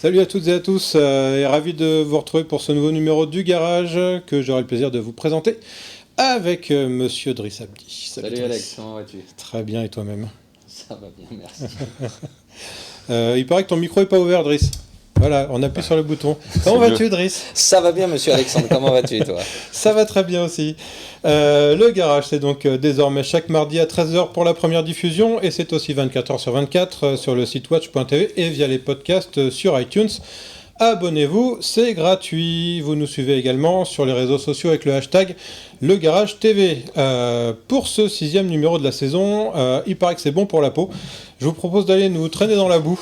Salut à toutes et à tous, et ravi de vous retrouver pour ce nouveau numéro du Garage que j'aurai le plaisir de vous présenter avec Monsieur Driss Abdi. Salut Alex, comment vas-tu? Très bien, et toi-même? Ça va bien, merci. Il paraît que ton micro est pas ouvert, Driss. Voilà, on appuie sur le bouton. Comment vas-tu, Driss? Ça va bien, monsieur Alexandre, comment vas-tu toi? Ça va très bien aussi. Le Garage, c'est donc désormais chaque mardi à 13h pour la première diffusion, et c'est aussi 24h sur 24 sur le site watch.tv et via les podcasts sur iTunes. Abonnez-vous, c'est gratuit. Vous nous suivez également sur les réseaux sociaux avec le hashtag Le Garage TV. Pour ce 6e numéro de la saison, il paraît que c'est bon pour la peau. Je vous propose d'aller nous traîner dans la boue.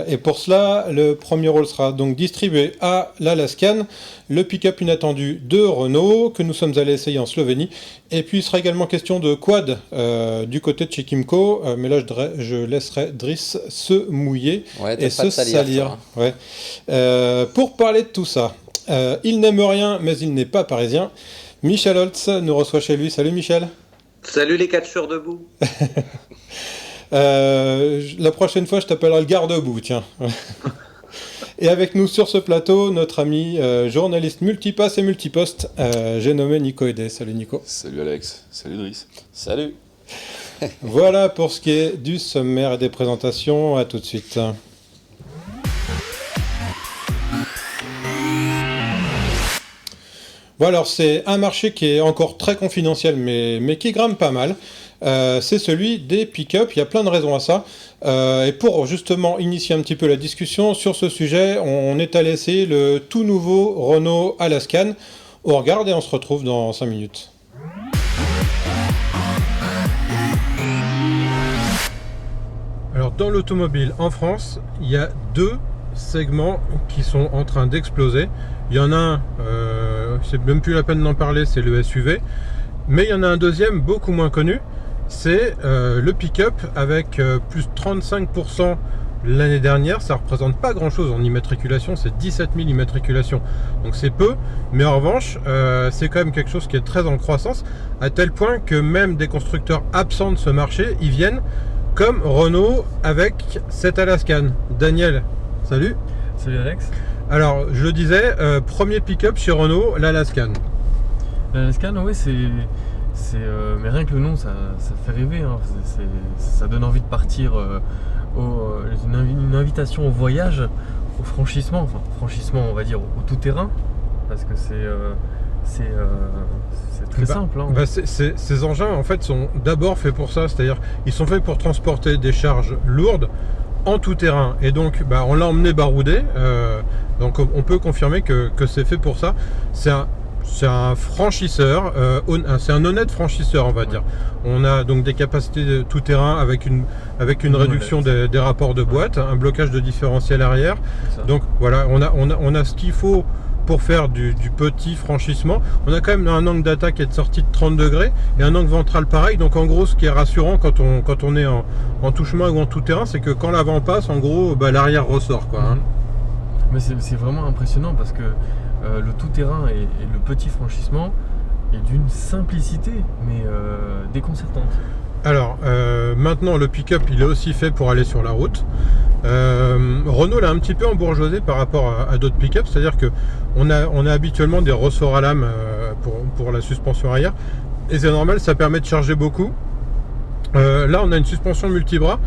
Et pour cela, le premier rôle sera donc distribué à l'Alaskan, le pick-up inattendu de Renault, que nous sommes allés essayer en Slovénie. Et puis il sera également question de quad du côté de chez Kymco. Mais là, je laisserai Driss se mouiller et se salir. Ouais. Pour parler de tout ça, il n'aime rien, mais il n'est pas parisien. Michel Holtz nous reçoit chez lui. Salut Michel. Salut les catcheurs debout. La prochaine fois, je t'appellerai le garde-boue, tiens. Et avec nous sur ce plateau, notre ami journaliste multipass et multiposte, j'ai nommé Nico Hédé. Salut Nico. Salut Alex. Salut Driss. Salut. Voilà pour ce qui est du sommaire et des présentations. À tout de suite. Bon alors c'est un marché qui est encore très confidentiel mais qui grimpe pas mal. C'est celui des pick-up, il y a plein de raisons à ça. Et pour justement initier un petit peu la discussion sur ce sujet, on est allé essayer le tout nouveau Renault Alaskan. On regarde et on se retrouve dans 5 minutes. Alors dans l'automobile en France, il y a deux segments qui sont en train d'exploser. Il y en a un, c'est même plus la peine d'en parler, c'est le SUV. Mais il y en a un deuxième beaucoup moins connu, c'est le pick-up avec plus de 35% l'année dernière. Ça représente pas grand chose en immatriculation, c'est 17 000 immatriculations. Donc c'est peu, mais en revanche, c'est quand même quelque chose qui est très en croissance, à tel point que même des constructeurs absents de ce marché, ils viennent, comme Renault avec cette Alaskan. Daniel, salut. Salut Alex. Alors, je le disais, premier pick-up chez Renault, l'Alaskan. L'Alaskan, oui, mais rien que le nom, ça fait rêver. Hein. Ça donne envie de partir. Une invitation au voyage, au franchissement. Enfin, franchissement, on va dire, au tout-terrain. Parce que c'est très simple. Hein. Ces engins, en fait, sont d'abord faits pour ça. C'est-à-dire, ils sont faits pour transporter des charges lourdes en tout terrain, et donc on l'a emmené baroudé, donc on peut confirmer que c'est fait pour ça. C'est un franchisseur, c'est un honnête franchisseur, on va dire. On a donc des capacités de tout terrain avec une réduction des rapports de boîte, un blocage de différentiel arrière. Donc voilà, on a ce qu'il faut pour faire du petit franchissement. On a quand même un angle d'attaque et de sortie de 30 degrés et un angle ventral pareil. Donc en gros, ce qui est rassurant quand on est en tout-chemin ou en tout-terrain, c'est que quand l'avant passe, en gros, l'arrière ressort, quoi. Hein. Mais c'est vraiment impressionnant parce que le tout-terrain et le petit franchissement est d'une simplicité, mais déconcertante. Alors, maintenant, le pick-up, il est aussi fait pour aller sur la route. Renault l'a un petit peu embourgeoisé par rapport à d'autres pick-up, c'est-à-dire que on a habituellement des ressorts à lame pour la suspension arrière, et c'est normal, ça permet de charger beaucoup. Là on a une suspension multibras,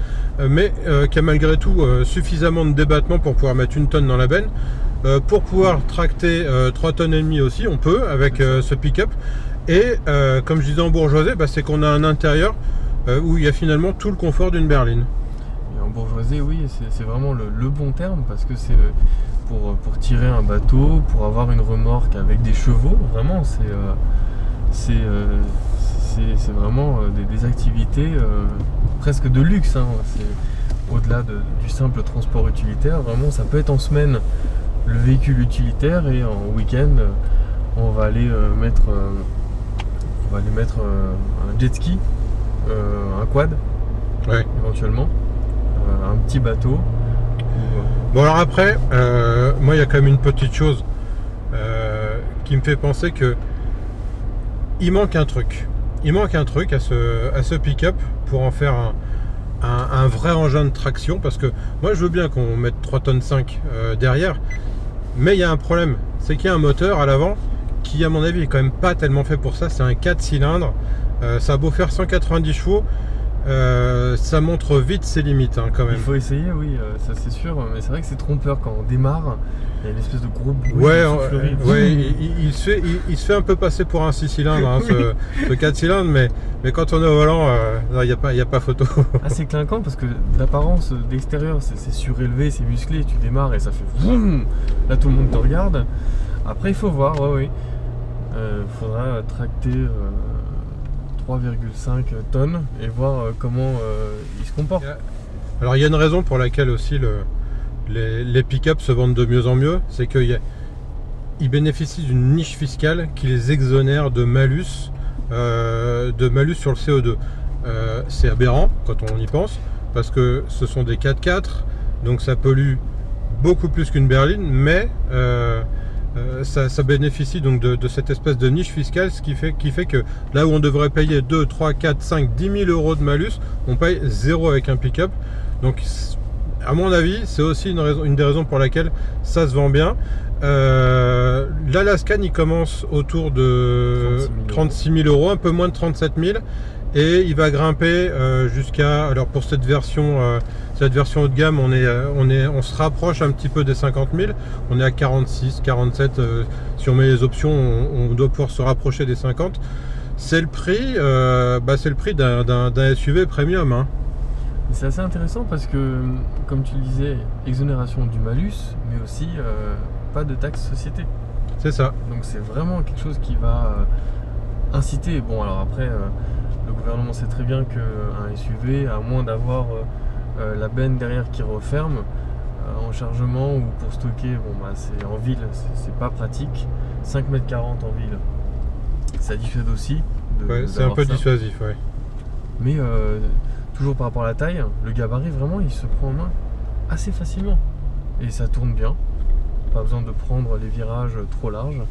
mais qui a malgré tout suffisamment de débattement pour pouvoir mettre 1 tonne dans la benne. Pour pouvoir tracter 3 tonnes et demie aussi, on peut avec ce pick-up. Et comme je disais embourgeoisé, c'est qu'on a un intérieur où il y a finalement tout le confort d'une berline. Bourgeoisie, oui, c'est vraiment le bon terme, parce que c'est pour tirer un bateau, pour avoir une remorque avec des chevaux, vraiment, c'est vraiment des activités presque de luxe. Hein. C'est au-delà du simple transport utilitaire, vraiment, ça peut être en semaine le véhicule utilitaire, et en week-end, on va aller mettre un jet ski, un quad, éventuellement. Un petit bateau. Bon alors après, moi il y a quand même une petite chose qui me fait penser que il manque un truc. Il manque un truc à ce pick-up pour en faire un vrai engin de traction, parce que moi je veux bien qu'on mette 3,5 tonnes derrière, mais il y a un problème, c'est qu'il y a un moteur à l'avant qui à mon avis est quand même pas tellement fait pour ça. C'est un 4 cylindres, ça a beau faire 190 chevaux, ça montre vite ses limites quand même. Il faut essayer, oui, ça c'est sûr, mais c'est vrai que c'est trompeur quand on démarre. Il y a une espèce de gros bruit Ouais, de soufflerie. il se fait un peu passer pour un 6 cylindres, ce 4 cylindres, mais quand on est au volant, il n'y a pas photo. Ah, c'est clinquant parce que d'apparence, d'extérieur, c'est surélevé, c'est musclé, tu démarres et ça fait vroom. Là, tout le monde te regarde. Après, il faut voir, oui. Faudra tracter 3,5 tonnes et voir comment il se comporte. Alors, il y a une raison pour laquelle aussi les pick-up se vendent de mieux en mieux, c'est qu'ils bénéficient d'une niche fiscale qui les exonère de malus sur le CO2. C'est aberrant quand on y pense, parce que ce sont des 4x4, donc ça pollue beaucoup plus qu'une berline, mais ça bénéficie donc de cette espèce de niche fiscale, ce qui fait que là où on devrait payer 2, 3, 4, 5, 10 000 euros de malus, on paye 0 avec un pick-up. Donc à mon avis, c'est aussi une des raisons pour laquelle ça se vend bien. L'Alaskan, il commence autour de 36 000 euros, un peu moins de 37 000, et il va grimper jusqu'à, alors pour cette version haut de gamme, on se rapproche un petit peu des 50 000, on est à 46, 47, si on met les options, on doit pouvoir se rapprocher des 50. C'est le prix, d'un SUV premium. C'est assez intéressant parce que, comme tu le disais, exonération du malus, mais aussi pas de taxe société. C'est ça. Donc c'est vraiment quelque chose qui va inciter. Bon, alors après, le gouvernement sait très bien qu'un SUV, à moins d'avoir la benne derrière qui referme, en chargement ou pour stocker, c'est en ville, c'est pas pratique. 5,40 m en ville, ça dissuade aussi. C'est un peu dissuasif, ouais. Mais toujours par rapport à la taille, le gabarit vraiment il se prend en main assez facilement et ça tourne bien, pas besoin de prendre les virages trop larges.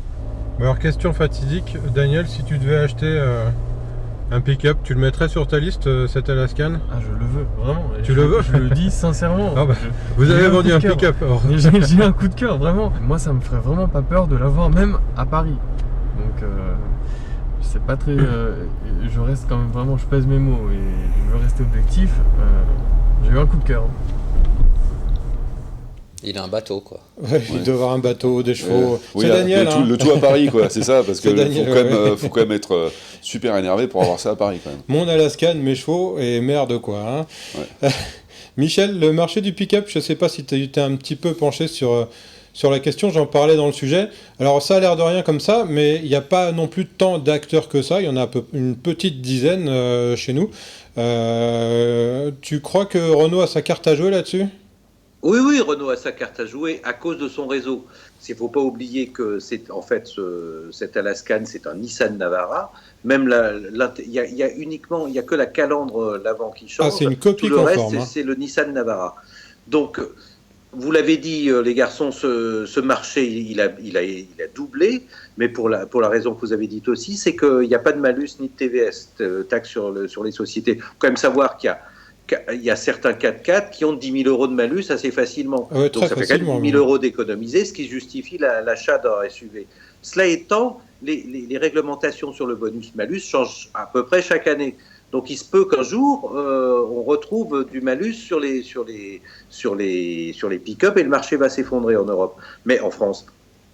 Alors question fatidique, Daniel, si tu devais acheter un pick-up, tu le mettrais sur ta liste, cet Alaskan? Ah, je le veux, vraiment. Tu le veux? Je le dis sincèrement. Vous avez vendu un pick-up. J'ai un coup de cœur, vraiment. Moi ça me ferait vraiment pas peur de l'avoir même à Paris. Donc c'est pas très. Je reste quand même vraiment, je pèse mes mots et je veux rester objectif. J'ai eu un coup de cœur. Il a un bateau, quoi. Ouais, il doit avoir un bateau, des chevaux. Oui, c'est Daniel. le tout à Paris, quoi. C'est ça, parce que Daniel, faut quand même être super énervé pour avoir ça à Paris, quand même. Mon Alaskan, mes chevaux et merde, quoi. Ouais. Michel, le marché du pick-up, je sais pas si tu étais un petit peu penché sur la question, j'en parlais dans le sujet. Alors ça a l'air de rien comme ça, mais il n'y a pas non plus tant d'acteurs que ça, il y en a une petite dizaine chez nous. Tu crois que Renault a sa carte à jouer là-dessus ? Oui, Renault a sa carte à jouer à cause de son réseau. Il ne faut pas oublier que cet Alaskan, c'est un Nissan Navara. Même il y a que la calandre l'avant qui change. Ah, c'est une copie Tout le conforme. reste, c'est le Nissan Navara. Donc, vous l'avez dit, les garçons, ce marché, il a doublé, mais pour la raison que vous avez dite aussi, c'est qu'il n'y a pas de malus ni de TVS, taxe sur les sociétés. Il faut quand même savoir qu'il y a certains 4x4 qui ont 10 000 euros de malus assez facilement. Ouais, donc ça fait quand même 10 000 euros d'économiser, ce qui justifie l'achat d'un SUV. Cela étant, les réglementations sur le bonus-malus changent à peu près chaque année. Donc il se peut qu'un jour, on retrouve du malus sur les pick-up et le marché va s'effondrer en Europe, mais en France.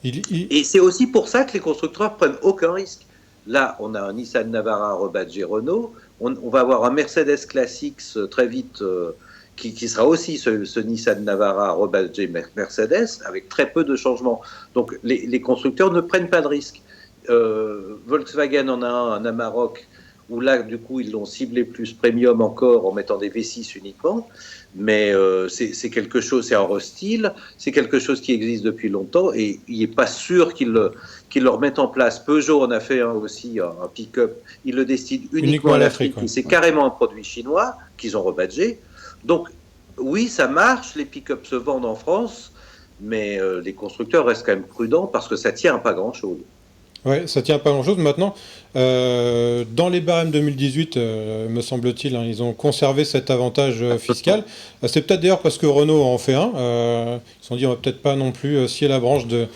Et c'est aussi pour ça que les constructeurs prennent aucun risque. Là, on a un Nissan Navara rebadgé Renault, on va avoir un Mercedes Classics très vite qui sera aussi ce Nissan Navara rebadgé Mercedes avec très peu de changements. Donc les constructeurs ne prennent pas de risque. Volkswagen en a un Amarok, où là, du coup, ils l'ont ciblé plus premium encore en mettant des V6 uniquement. Mais c'est quelque chose, c'est un restyle, c'est quelque chose qui existe depuis longtemps et il n'est pas sûr qu'ils le remettent en place. Peugeot en a fait aussi un pick-up, ils le destinent uniquement à l'Afrique. C'est carrément un produit chinois qu'ils ont rebadgé. Donc, oui, ça marche, les pick-up se vendent en France, mais les constructeurs restent quand même prudents parce que ça tient à pas grand-chose. Ouais, ça tient pas grand-chose. Maintenant, dans les barèmes 2018, me semble-t-il, ils ont conservé cet avantage fiscal. C'est peut-être d'ailleurs parce que Renault en fait un. Ils se sont dit, on va peut-être pas non plus scier la branche de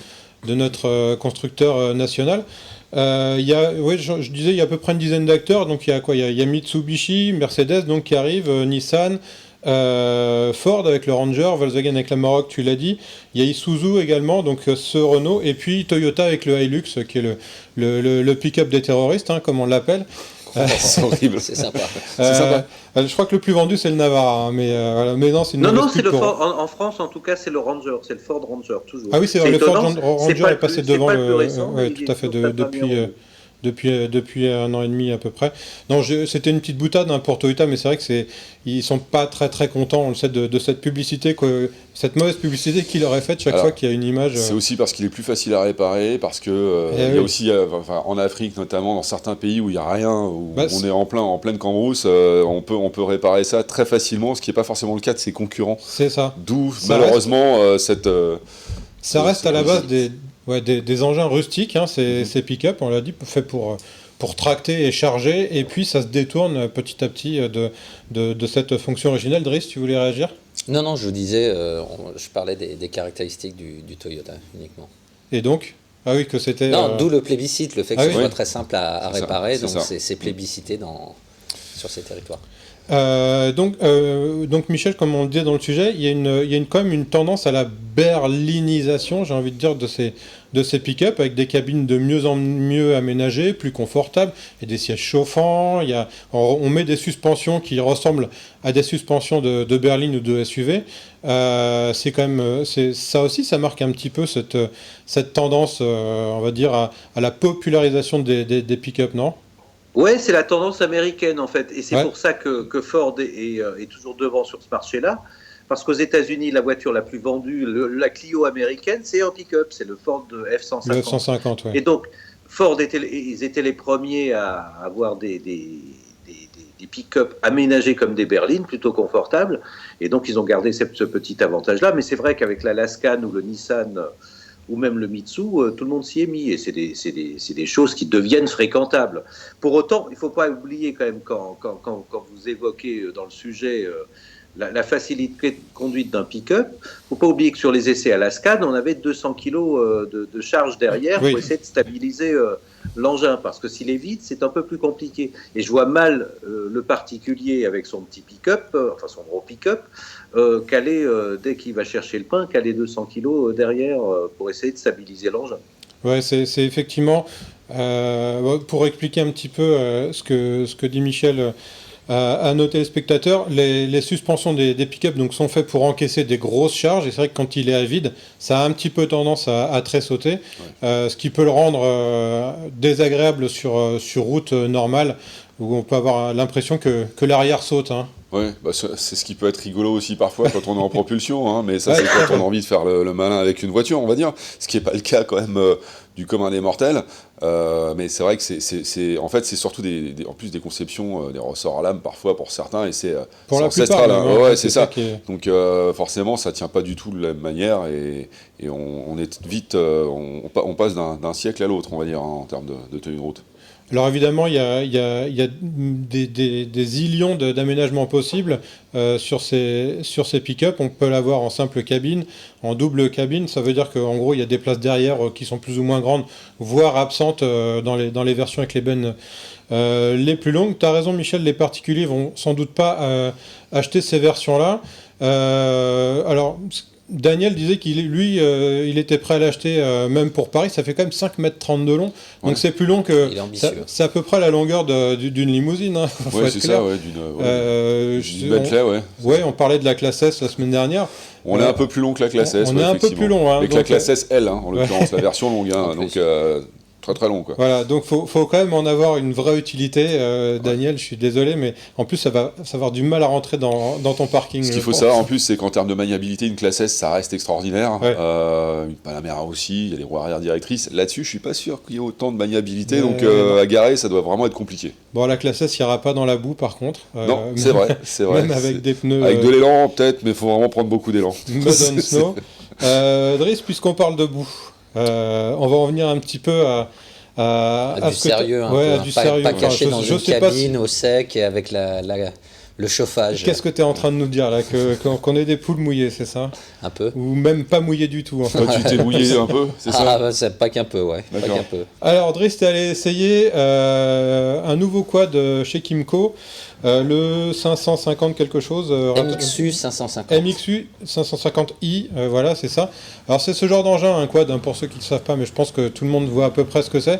notre constructeur national. Je disais, il y a à peu près une dizaine d'acteurs. Donc il y a quoi ? Il y a Mitsubishi, Mercedes donc qui arrive, Nissan. Ford avec le Ranger, Volkswagen avec la Maroc, tu l'as dit. Il y a Isuzu également, donc ce Renault, et puis Toyota avec le Hilux, qui est le pick-up des terroristes, comme on l'appelle. C'est horrible. C'est sympa. Je crois que le plus vendu c'est le Navara, mais voilà. Mais non, c'est une Non, c'est pub le pour... Ford. En France, en tout cas, c'est le Ranger, c'est le Ford Ranger toujours. Ah oui, c'est vrai, le Ford Ranger est passé devant le. Récent, ouais, tout à fait, depuis un an et demi à peu près. Non, c'était une petite boutade pour Toyota, mais c'est vrai que ils sont pas très très contents, on le sait, de cette publicité, cette mauvaise publicité qu'il leur est faite chaque fois qu'il y a une image. C'est aussi parce qu'il est plus facile à réparer, parce que il y a aussi, en Afrique notamment, dans certains pays où il n'y a rien, où on est en pleine cambrousse, on peut réparer ça très facilement, ce qui n'est pas forcément le cas de ses concurrents. C'est ça. D'où malheureusement cette. Ça reste à la base des engins rustiques, ces pick-up, on l'a dit, fait pour tracter et charger, et puis ça se détourne petit à petit de cette fonction originelle. Driss, tu voulais réagir ? Non, je vous disais, je parlais des caractéristiques du Toyota uniquement. Et donc ? Ah oui, que c'était... Non, d'où le plébiscite, le fait que ce soit très simple à réparer, donc ça. c'est plébiscité sur ces territoires. Donc Michel, comme on le disait dans le sujet, il y a quand même une tendance à la berlinisation, j'ai envie de dire, de ces pick-up, avec des cabines de mieux en mieux aménagées, plus confortables, et des sièges chauffants. On met des suspensions qui ressemblent à des suspensions de berline ou de SUV. C'est quand même, ça aussi, ça marque un petit peu cette tendance, on va dire, à la popularisation des pick-up, non ? Ouais, c'est la tendance américaine en fait, et c'est pour ça que Ford est toujours devant sur ce marché-là, parce qu'aux États-Unis, la voiture la plus vendue, la Clio américaine, c'est un pick-up, c'est le Ford F-150. Le F-150, ouais. Et donc Ford ils étaient les premiers à avoir des pick-up aménagés comme des berlines, plutôt confortables, et donc ils ont gardé ce petit avantage-là. Mais c'est vrai qu'avec la Lascan ou le Nissan ou même le Mitsu, tout le monde s'y est mis, et c'est des choses qui deviennent fréquentables. Pour autant, il ne faut pas oublier quand même, quand vous évoquez dans le sujet la facilité de conduite d'un pick-up, il ne faut pas oublier que sur les essais à la Lascan, on avait 200 kg de charge derrière pour essayer de stabiliser l'engin, parce que s'il est vide, c'est un peu plus compliqué. Et je vois mal le particulier avec son petit pick-up, son gros pick-up, caler, dès qu'il va chercher le pain, caler 200 kg derrière pour essayer de stabiliser l'engin. Ouais, c'est effectivement, pour expliquer un petit peu ce que dit Michel à nos téléspectateurs, les suspensions des pick-up donc, sont faites pour encaisser des grosses charges, et c'est vrai que quand il est à vide, ça a un petit peu tendance à tressauter, ce qui peut le rendre désagréable sur route normale, où on peut avoir l'impression que l'arrière saute. Ouais, c'est ce qui peut être rigolo aussi parfois quand on est en propulsion, mais ça c'est quand on a envie de faire le malin avec une voiture, on va dire, ce qui n'est pas le cas quand même du commun des mortels, mais c'est vrai que c'est surtout en plus des conceptions, des ressorts à lame parfois pour certains, et c'est ancestral, c'est ça. Donc forcément ça tient pas du tout de la même manière, et on est vite, on passe d'un siècle à l'autre, on va dire, en termes de tenue de route. Alors évidemment, il y a des zillions d'aménagements possibles sur ces pick-up. On peut l'avoir en simple cabine, en double cabine. Ça veut dire qu'en gros, il y a des places derrière qui sont plus ou moins grandes, voire absentes dans les versions avec les bennes les plus longues. Tu as raison, Michel, les particuliers vont sans doute pas acheter ces versions-là. Alors... Daniel disait il était prêt à l'acheter même pour Paris. Ça fait quand même 5,30 m de long, donc c'est plus long que... C'est à peu près la longueur d'une limousine. Oui, c'est ça, d'une Bentley, Ouais, on parlait de la classe S la semaine dernière. On est un peu plus long que la classe S. On est un peu plus long. Avec la classe S L, en l'occurrence, la version longue. Donc... très long, quoi. Voilà, donc faut quand même en avoir une vraie utilité, Daniel, je suis désolé, mais en plus ça va avoir du mal à rentrer dans ton parking. Ce qu'il faut savoir en plus, c'est qu'en termes de maniabilité, une classe S, ça reste extraordinaire. Une Panamera aussi, il y a des roues arrière directrices. Là-dessus, je suis pas sûr qu'il y ait autant de maniabilité, donc à garer, ça doit vraiment être compliqué. Bon, la classe S, il ira pas dans la boue, par contre. Non, c'est vrai. Même avec des pneus... Avec de l'élan, peut-être, mais il faut vraiment prendre beaucoup d'élan. Mud on snow. Driss, puisqu'on parle de boue, on va en venir un petit peu à du sérieux, pas caché dans une cabine au sec et avec le chauffage. Qu'est-ce que tu es en train de nous dire là, qu'on ait des poules mouillées, c'est ça? Un peu. Ou même pas mouillées du tout en fait. Tu t'es mouillé un peu, c'est ça? C'est pas qu'un peu, ouais. Pas qu'un peu. Alors Driss, t'es allé essayer un nouveau quad chez Kymco, le 550 quelque chose. MXU 550. MXU 550i, voilà, c'est ça. Alors c'est ce genre d'engin, un quad, pour ceux qui ne savent pas, mais je pense que tout le monde voit à peu près ce que c'est.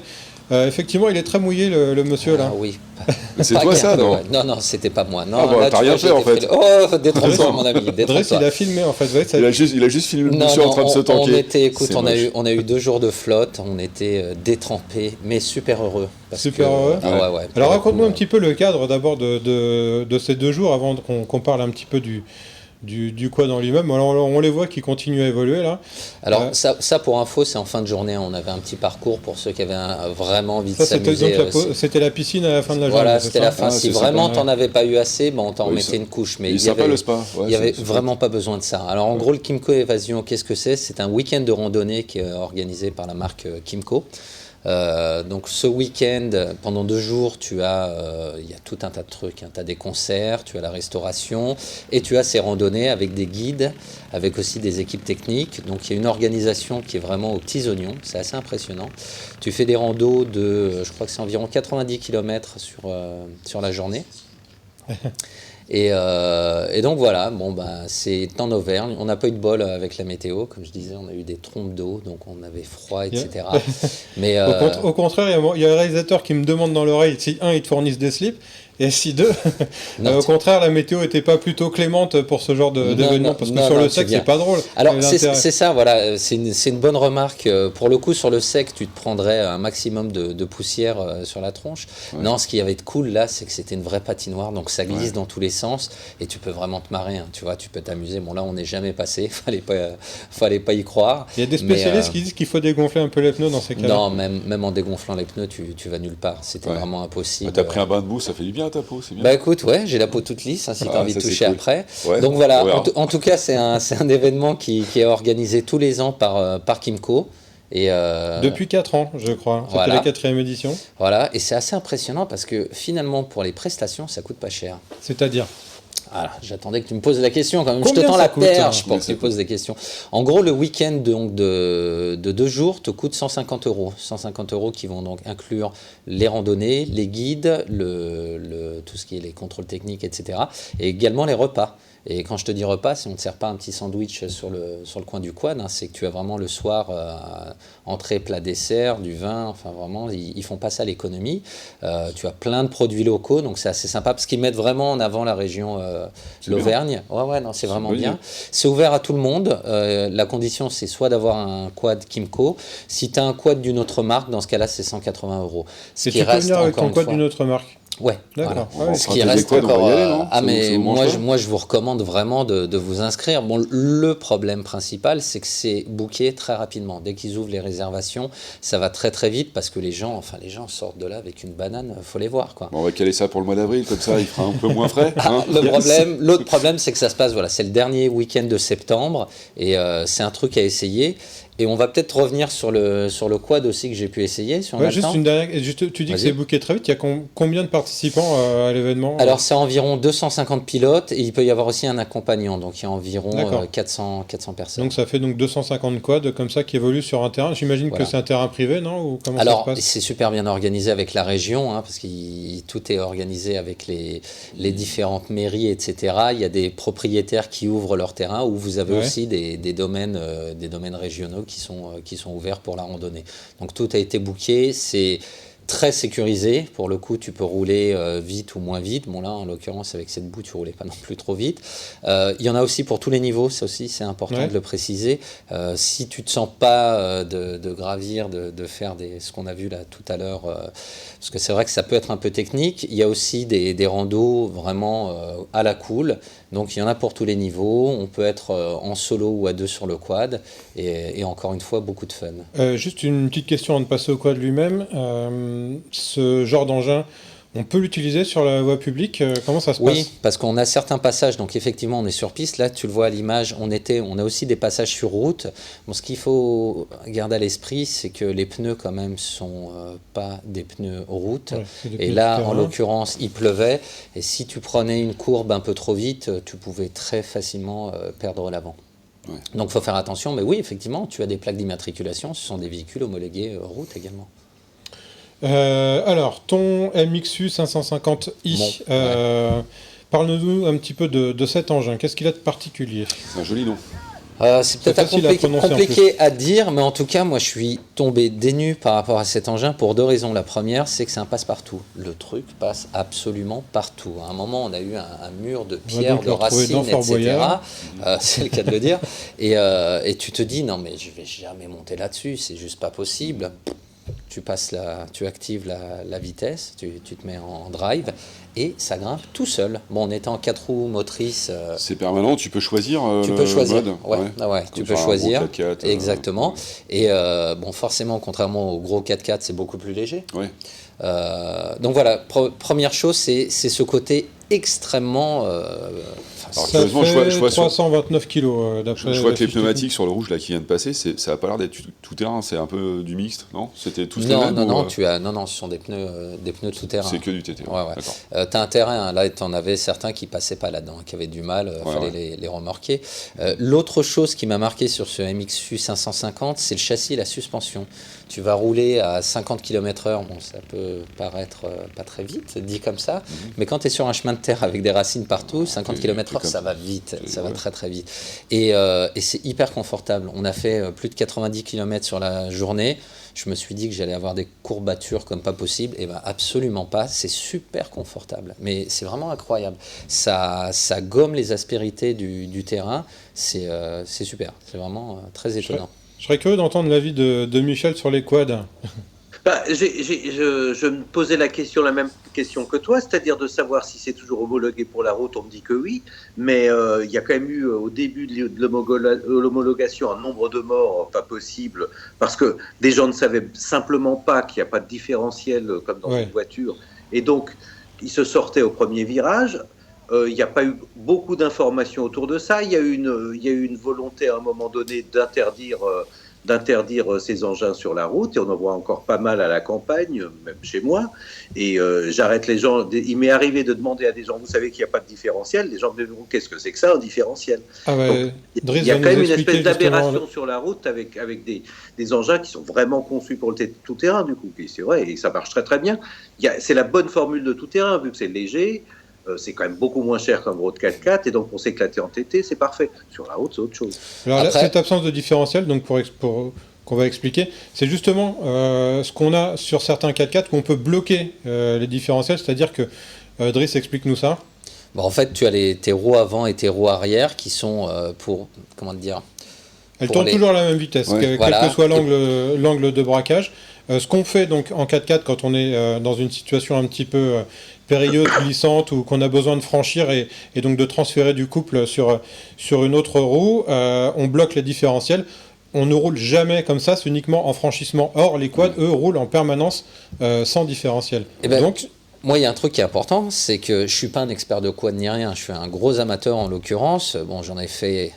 Effectivement, il est très mouillé le monsieur là. Oui. Mais c'est toi ça, non? Non, c'était pas moi. Non, t'as rien fait en fait. Oh, détrompe-toi mon ami. Driss, il a filmé en fait. Il a juste filmé le monsieur en train de se tanker. On a eu 2 jours de flotte, on était détrempés, mais super heureux. Heureux. Ouais. Alors raconte-nous un petit peu le cadre d'abord de ces 2 jours avant qu'on parle un petit peu du quad en lui-même. Alors on les voit qui continuent à évoluer là. Alors ça pour info, c'est en fin de journée, on avait un petit parcours pour ceux qui avaient vraiment envie de s'amuser. C'était la piscine à la fin de la journée. Voilà, c'était la fin. Si vraiment t'en avais pas eu assez, on t'en remettait une couche. Mais il y avait vraiment pas besoin de ça. Alors en gros, le Kymco Évasion, qu'est-ce que c'est? C'est un week-end de randonnée qui est organisé par la marque Kymco. Donc ce week-end, pendant 2 jours, il y a tout un tas de trucs. Tu as des concerts, tu as la restauration et tu as ces randonnées avec des guides, avec aussi des équipes techniques. Donc il y a une organisation qui est vraiment aux petits oignons, c'est assez impressionnant. Tu fais des randos de, je crois que c'est environ 90 km sur la journée. Et donc voilà, c'est en Auvergne. On n'a pas eu de bol avec la météo, comme je disais, on a eu des trompes d'eau, donc on avait froid, etc. Mais au contraire, il y a un réalisateur qui me demande dans l'oreille si ils te fournissent des slips. Et si au contraire, la météo n'était pas plutôt clémente pour ce genre d'événement, parce que sur le sec, c'est pas drôle. Alors, c'est ça, voilà, c'est une bonne remarque. Pour le coup, sur le sec, tu te prendrais un maximum de poussière sur la tronche. Ouais. Non, ce qui avait de cool, là, c'est que c'était une vraie patinoire, donc ça glisse dans tous les sens, et tu peux vraiment te marrer, tu vois, tu peux t'amuser. Bon, là, on n'est jamais passé, fallait pas y croire. Il y a des spécialistes qui disent qu'il faut dégonfler un peu les pneus dans ces cas-là. Non, même en dégonflant les pneus, tu vas nulle part. C'était vraiment impossible. T'as pris un bain de boue, ça fait du bien ta peau, c'est bien. Bah écoute, j'ai la peau toute lisse, si t'as envie de toucher après. Ouais, donc voilà, en tout cas, c'est un événement qui est organisé tous les ans par Kymco. Depuis 4 ans, je crois. C'était la 4e édition. Voilà, et c'est assez impressionnant parce que finalement, pour les prestations, ça coûte pas cher. C'est-à-dire ? Alors, j'attendais que tu me poses la question quand même. Combien je te tends la perche pour que tu poses des questions. En gros, le week-end donc, de 2 jours te coûte 150 €. 150 € qui vont donc inclure les randonnées, les guides, tout ce qui est les contrôles techniques, etc. Et également les repas. Et quand je te dis repas, si on ne te sert pas un petit sandwich sur le coin du quad, c'est que tu as vraiment le soir entrée, plat, dessert, du vin, enfin vraiment, ils font pas ça à l'économie. Tu as plein de produits locaux, donc c'est assez sympa parce qu'ils mettent vraiment en avant la région l'Auvergne. Ouais, non, c'est vraiment bien. C'est ouvert à tout le monde. La condition, c'est soit d'avoir un quad Kymco. Si tu as un quad d'une autre marque, dans ce cas-là, c'est 180 €. Et tu peux venir avec ton quad d'une autre marque? Ouais, d'accord. Voilà. Ce qui reste encore. Mais moi, je vous recommande vraiment de vous inscrire. Bon, le problème principal, c'est que c'est booké très rapidement. Dès qu'ils ouvrent les réservations, ça va très très vite parce que les gens sortent de là avec une banane. Faut les voir, quoi. Bon, on va caler ça pour le mois d'avril, comme ça, il fera un peu moins frais. L'autre problème, c'est que ça se passe. Voilà, c'est le dernier week-end de septembre et c'est un truc à essayer. Et on va peut-être revenir sur le quad aussi que j'ai pu essayer. Si on a le temps. Une dernière. Tu dis que c'est booké très vite. Il y a combien de participants à l'événement? Alors, c'est environ 250 pilotes et il peut y avoir aussi un accompagnant. Donc, il y a environ 400 personnes. Donc, ça fait donc 250 quads comme ça qui évoluent sur un terrain. J'imagine que c'est un terrain privé, non? Ou comment ça se passe? C'est super bien organisé avec la région, parce que tout est organisé avec les différentes mairies, etc. Il y a des propriétaires qui ouvrent leur terrain où vous avez aussi des domaines régionaux qui sont ouverts pour la randonnée. Donc tout a été booké, c'est très sécurisé. Pour le coup, tu peux rouler vite ou moins vite. Bon là, en l'occurrence, avec cette boue, tu roulais pas non plus trop vite. Il y en a aussi pour tous les niveaux. Ça aussi, c'est important de le préciser. Si tu te sens pas de gravir, de faire ce qu'on a vu là tout à l'heure, parce que c'est vrai que ça peut être un peu technique. Il y a aussi des randos vraiment à la cool. Donc il y en a pour tous les niveaux. On peut être en solo ou à 2 sur le quad. Et encore une fois, beaucoup de fun. Juste une petite question avant de passer au quad lui-même. Ce genre d'engin, on peut l'utiliser sur la voie publique. Comment ça se passe ? Oui, parce qu'on a certains passages, donc effectivement on est sur piste, là tu le vois à l'image, on a aussi des passages sur route. Bon, ce qu'il faut garder à l'esprit, c'est que les pneus quand même sont pas des pneus route, et là en l'occurrence il pleuvait, et si tu prenais une courbe un peu trop vite, tu pouvais très facilement perdre l'avant. Ouais. Donc il faut faire attention, mais oui effectivement tu as des plaques d'immatriculation, ce sont des véhicules homologués route également. Alors, ton MXU 550i, parle-nous un petit peu de cet engin. Qu'est-ce qu'il a de particulier ? C'est un joli nom. C'est peut-être compliqué à dire, mais en tout cas, moi, je suis tombé des nues par rapport à cet engin pour 2 raisons. La première, c'est que c'est un passe-partout. Le truc passe absolument partout. À un moment, on a eu un mur de pierres, de racines, etc. C'est le cas de le dire. Et tu te dis, non, mais je vais jamais monter là-dessus, c'est juste pas possible. Tu actives la vitesse, tu te mets en drive et ça grimpe tout seul. Bon, on était en 4 roues motrices. C'est permanent, tu peux choisir tu peux choisir. Mode. Ouais, tu peux choisir. 4x4, exactement. Et bon, forcément, contrairement au gros 4x4, c'est beaucoup plus léger. Ouais. Donc voilà, première chose, c'est ce côté extrêmement... ça fait 329 kilos d'après. Je vois que les pneumatiques sur le rouge là qui vient de passer, ça n'a pas l'air d'être tout terrain, c'est un peu du mixte, non ? C'était tous les mêmes Non, ce sont des pneus de tout terrain. C'est que du TT. Ouais. T'as intérêt, hein, là t'en avais certains qui passaient pas là-dedans, qui avaient du mal, fallait les remorquer. L'autre chose qui m'a marqué sur ce MXU 550, c'est le châssis et la suspension. Tu vas rouler à 50 km/h, bon ça peut paraître pas très vite, dit comme ça, mais quand tu es sur un chemin de terre avec des racines partout, 50 km/h ça va vite, ça va très très vite. Et c'est hyper confortable. On a fait plus de 90 km sur la journée. Je me suis dit que j'allais avoir des courbatures comme pas possible. Et bien absolument pas, c'est super confortable. Mais c'est vraiment incroyable. Ça gomme les aspérités du terrain, c'est super. C'est vraiment très étonnant. Je serais curieux d'entendre l'avis de Michel sur les quads. Je me posais la même question que toi, c'est-à-dire de savoir si c'est toujours homologué pour la route. On me dit que oui, mais il y a quand même eu au début de l'homologation un nombre de morts pas possible, parce que des gens ne savaient simplement pas qu'il n'y a pas de différentiel comme dans une voiture, et donc ils se sortaient au premier virage. Il n'y a pas eu beaucoup d'informations autour de ça. Il y a eu une volonté à un moment donné d'interdire ces engins sur la route, et on en voit encore pas mal à la campagne, même chez moi. Et j'arrête les gens. Il m'est arrivé de demander à des gens, vous savez qu'il n'y a pas de différentiel. Les gens me disent, qu'est-ce que c'est que ça, un différentiel ? Donc, il y a quand même une espèce d'aberration sur la route avec des engins qui sont vraiment conçus pour le tout-terrain, du coup. Et c'est vrai, et ça marche très très bien. C'est la bonne formule de tout-terrain, vu que c'est léger. C'est quand même beaucoup moins cher qu'un gros de 4x4, et donc pour s'éclater en TT, c'est parfait. Sur la route, c'est autre chose. Alors là, cette absence de différentiel, donc pour qu'on va expliquer, c'est justement ce qu'on a sur certains 4x4 qu'on peut bloquer les différentiels, c'est-à-dire que Driss, explique-nous ça. Bon, en fait, tu as tes roues avant et tes roues arrière qui sont elles tournent toujours à la même vitesse, quel que soit l'angle de braquage. Ce qu'on fait donc en 4x4 quand on est dans une situation un petit peu périlleuse, glissante, ou qu'on a besoin de franchir et donc de transférer du couple sur une autre roue, on bloque les différentiels. On ne roule jamais comme ça, c'est uniquement en franchissement. Or, les quads, eux, roulent en permanence sans différentiel. Donc, moi, il y a un truc qui est important, c'est que je ne suis pas un expert de quad ni rien. Je suis un gros amateur en l'occurrence. Bon, j'en ai fait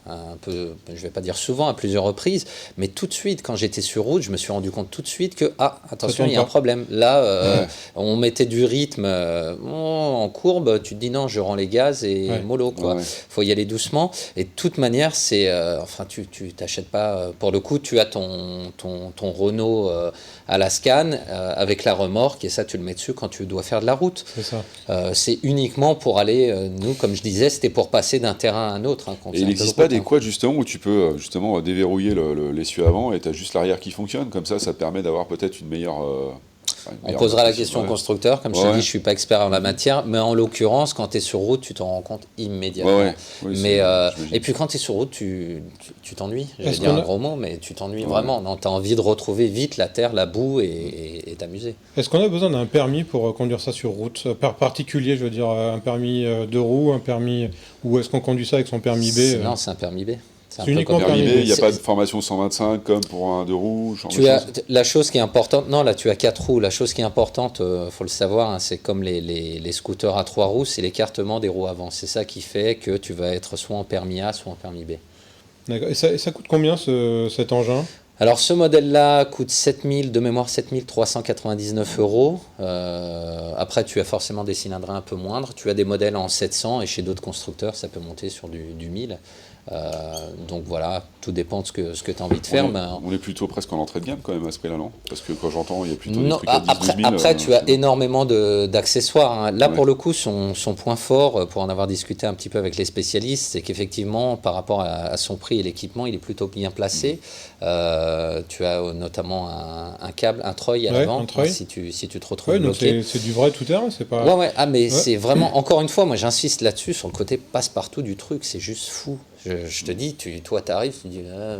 un peu, je ne vais pas dire souvent, à plusieurs reprises, mais tout de suite, quand j'étais sur route, je me suis rendu compte tout de suite que, attention, il y a un problème. Là, on mettait du rythme en courbe, tu te dis non, je rends les gaz et mollo, quoi. Faut y aller doucement. Et de toute manière, c'est, tu t'achètes pas, pour le coup, tu as ton Renault à la Scan avec la remorque, et ça, tu le mets dessus quand tu dois faire de la route. C'est ça. C'est uniquement pour aller, nous, comme je disais, c'était pour passer d'un terrain à un autre. Hein, et il n'existe pas des quads justement où tu peux justement déverrouiller l'essieu avant et tu as juste l'arrière qui fonctionne, comme ça te permet d'avoir peut-être une meilleure... On posera la question au constructeur, comme je te dis, je ne suis pas expert en la matière, mais en l'occurrence, quand tu es sur route, tu t'en rends compte immédiatement. Et puis quand tu es sur route, tu t'ennuies. Je vais dire un gros mot, mais tu t'ennuies vraiment. Tu as envie de retrouver vite la terre, la boue et t'amuser. Est-ce qu'on a besoin d'un permis pour conduire ça sur route ? Particulier, je veux dire, un permis de roue, un permis... Ou est-ce qu'on conduit ça avec son permis B ? Non, c'est un permis B. C'est uniquement permis B. Il n'y a pas de formation 125 comme pour un 2 roues. La chose qui est importante, non, là tu as 4 roues. La chose qui est importante, faut le savoir, hein, c'est comme les scooters à 3 roues, c'est l'écartement des roues avant. C'est ça qui fait que tu vas être soit en permis A, soit en permis B. D'accord. Et ça coûte combien cet engin ? Alors ce modèle-là coûte 7399 €. Après, tu as forcément des cylindres un peu moindres. Tu as des modèles en 700 et chez d'autres constructeurs, ça peut monter sur du 1000. Donc voilà, tout dépend de ce que tu as envie de faire. On est plutôt presque en entrée de gamme quand même à ce prix-là, non ? Parce que quand j'entends, il y a plutôt des trucs à 10 000. Après, tu as énormément d'accessoires. Hein. Là, pour le coup, son point fort, pour en avoir discuté un petit peu avec les spécialistes, c'est qu'effectivement, par rapport à son prix et l'équipement, il est plutôt bien placé. Tu as notamment un câble, un treuil à l'avant, si tu te retrouves bloqué. Donc c'est du vrai tout-terrain, c'est pas... C'est vraiment, encore une fois, moi j'insiste là-dessus, sur le côté passe-partout du truc, c'est juste fou. Je te dis, toi t'arrives, tu dis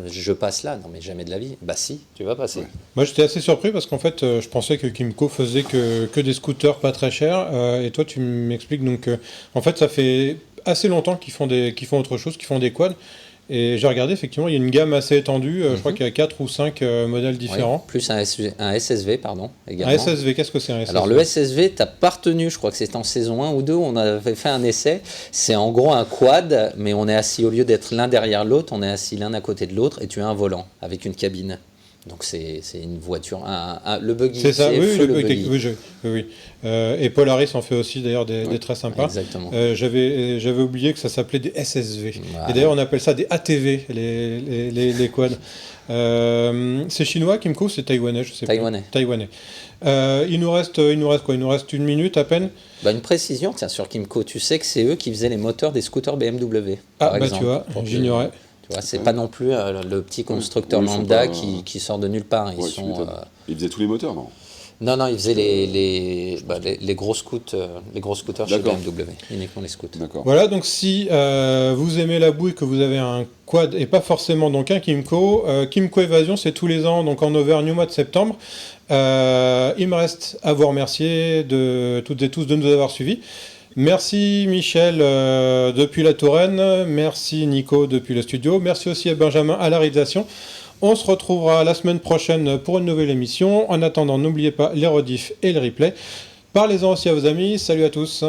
je passe là, non mais jamais de la vie. Bah si, tu vas passer. Ouais. Moi j'étais assez surpris parce qu'en fait je pensais que Kymco faisait que des scooters pas très chers et toi tu m'expliques donc en fait ça fait assez longtemps qu'ils font autre chose, qu'ils font des quads. Et j'ai regardé, effectivement, il y a une gamme assez étendue. Je crois qu'il y a 4 ou 5 modèles différents. Oui, plus un SSV, également. Un SSV, qu'est-ce que c'est un SSV ? Alors, le SSV, tu n'as pas retenu, je crois que c'était en saison 1 ou 2, on avait fait un essai. C'est en gros un quad, mais on est assis, au lieu d'être l'un derrière l'autre, on est assis l'un à côté de l'autre, et tu as un volant avec une cabine. Donc c'est une voiture, le buggy. C'est ça, oui, le buggy. Oui. Et Polaris en fait aussi d'ailleurs des très sympas. Exactement. J'avais oublié que ça s'appelait des SSV. Voilà. Et d'ailleurs on appelle ça des ATV, les quads. C'est chinois, Kymco, c'est taïwanais, je sais pas. Taïwanais. Il nous reste quoi ? Il nous reste 1 minute à peine. Une précision, tiens, sur Kymco, tu sais que c'est eux qui faisaient les moteurs des scooters BMW. Par exemple, tu vois, j'ignorais. Tu vois, c'est pas non plus le petit constructeur lambda qui sort de nulle part. Ils faisaient tous les moteurs, non ? Non, ils faisaient les gros scooters chez BMW, uniquement les scooters. D'accord. Voilà, donc si vous aimez la boue et que vous avez un quad et pas forcément donc un Kymco, Kymco Évasion, c'est tous les ans donc en Auvergne au mois de septembre. Il me reste à vous remercier de toutes et tous de nous avoir suivis. Merci Michel depuis la Touraine, merci Nico depuis le studio, merci aussi à Benjamin à la réalisation. On se retrouvera la semaine prochaine pour une nouvelle émission. En attendant, n'oubliez pas les rediffs et le replay. Parlez-en aussi à vos amis, salut à tous.